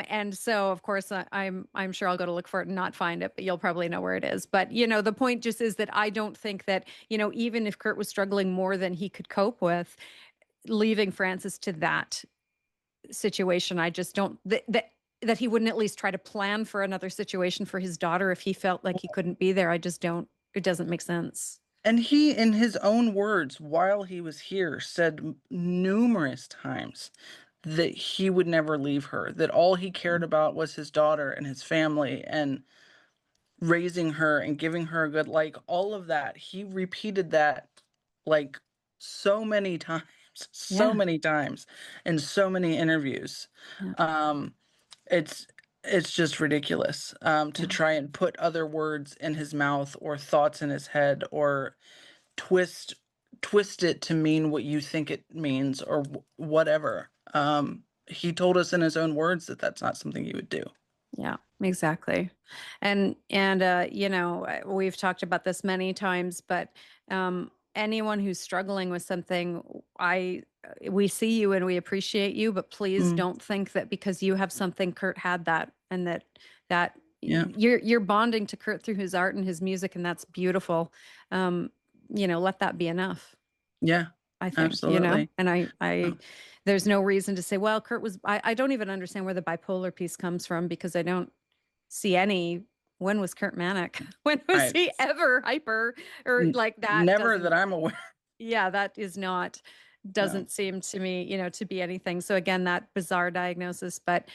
and so of course I'm sure I'll go to look for it and not find it, but you'll probably know where it is. But the point just is that I don't think that even if Kurt was struggling more than he could cope with, leaving Francis to that situation. I just don't that he wouldn't at least try to plan for another situation for his daughter if he felt like he couldn't be there. I just don't. It doesn't make sense. And he, in his own words, while he was here, said numerous times that he would never leave her, that all he cared about was his daughter and his family and raising her and giving her a good, like all of that. He repeated that like so many times, so Yeah. many times in so many interviews. Yeah. Um, it's it's just ridiculous to Yeah. try and put other words in his mouth or thoughts in his head or twist twist it to mean what you think it means or whatever. He told us in his own words that that's not something he would do. Yeah, exactly. And we've talked about this many times, but anyone who's struggling with something, I we see you and we appreciate you, but please Mm, don't think that because you have something Kurt had that and that yeah, you're bonding to Kurt through his art and his music, and that's beautiful. Um, let that be enough. yeah, I think, absolutely. and Oh, there's no reason to say, well, Kurt was, I don't even understand where the bipolar piece comes from because I don't see any. When was Kurt manic? When was I he ever hyper or like that? never that Doesn't, I'm aware. yeah, that is not, No. doesn't seem to me, to be anything. So again, that bizarre diagnosis, but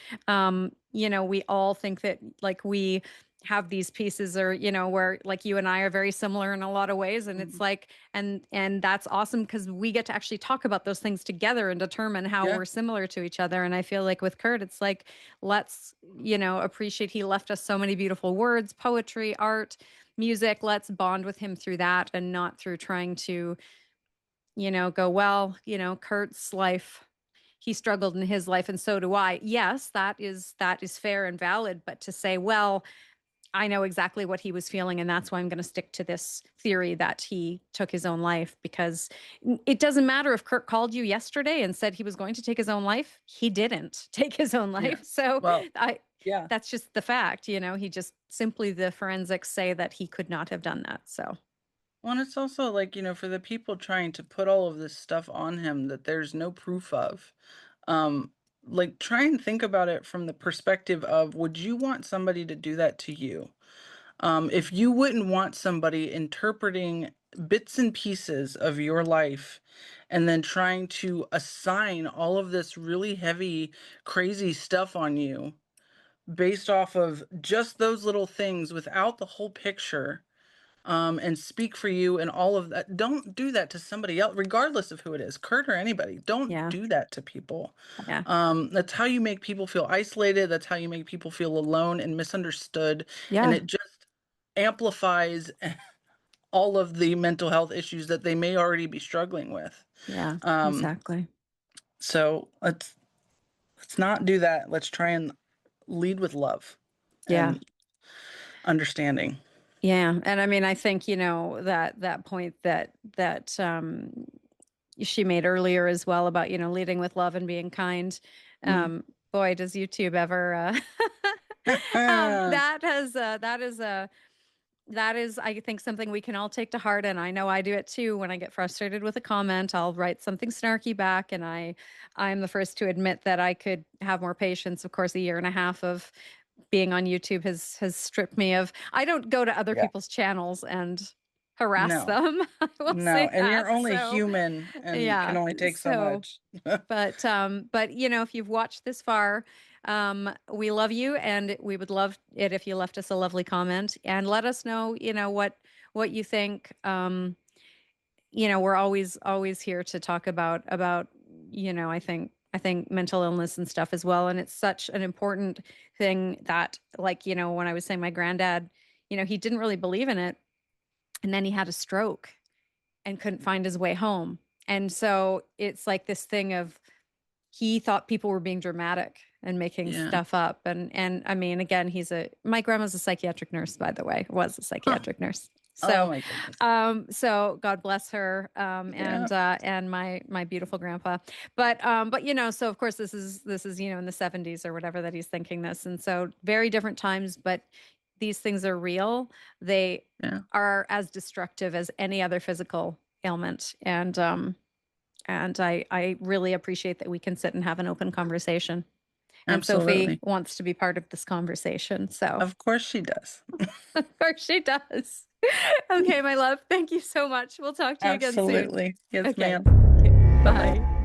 we all think that like we have these pieces or, where like you and I are very similar in a lot of ways. And it's Mhm. like, and that's awesome because we get to actually talk about those things together and determine how Yeah, we're similar to each other. And I feel like with Kurt, it's like, let's, appreciate he left us so many beautiful words, poetry, art, music. Let's bond with him through that and not through trying to go, well, Kurt's life, he struggled in his life and so do I. Yes, that is fair and valid, but to say, well, I know exactly what he was feeling and that's why I'm going to stick to this theory that he took his own life because it doesn't matter if Kurt called you yesterday and said he was going to take his own life, he didn't take his own yeah. life. So Well, I yeah. that's just the fact, he just simply the forensics say that he could not have done that. So Well, and it's also like, for the people trying to put all of this stuff on him that there's no proof of, um, like try and think about it from the perspective of would you want somebody to do that to you? If you wouldn't want somebody interpreting bits and pieces of your life and then trying to assign all of this really heavy, crazy stuff on you based off of just those little things without the whole picture, and speak for you and all of that. Don't do that to somebody else, regardless of who it is, Kurt or anybody. Don't yeah, do that to people. yeah, That's how you make people feel isolated. That's how you make people feel alone and misunderstood. And yeah, it just amplifies all of the mental health issues that they may already be struggling with. yeah, Um, exactly. so let's not do that. Let's try and lead with love Yeah. and understanding. Yeah. And I mean, I think, that point that she made earlier as well about, leading with love and being kind. Mm. Boy, does YouTube ever that is, I think, something we can all take to heart. And I know I do it too. When I get frustrated with a comment, I'll write something snarky back. And I'm the first to admit that I could have more patience. Of course, a year and a half of being on YouTube has stripped me of, I don't go to other Yeah. people's channels and harass No. them. I will No, say and you're that. only So, human and can yeah. only take so So, much. but if you've watched this far, we love you and we would love it if you left us a lovely comment and let us know, what you think. We're always here to talk about, I think mental illness and stuff as well. And it's such an important thing that, like, when I was saying my granddad, he didn't really believe in it. And then he had a stroke and couldn't find his way home. And so it's like this thing of he thought people were being dramatic and making Yeah. stuff up. And I mean, again, my grandma's a psychiatric nurse, by the way, was a Huh. psychiatric nurse. Oh So, my goodness. so God bless her, Yeah. and my beautiful grandpa. But so of course this is in the 70s or whatever that he's thinking this, and so very different times. But these things are real. They Yeah. are as destructive as any other physical ailment, and I really appreciate that we can sit and have an open conversation. And Sophie Absolutely. wants to be part of this conversation. So, Of course she does. of course, she does. Okay, my love. Thank you so much. We'll talk to you again soon. Absolutely. Yes, Okay. ma'am. Okay. Bye-bye. Bye.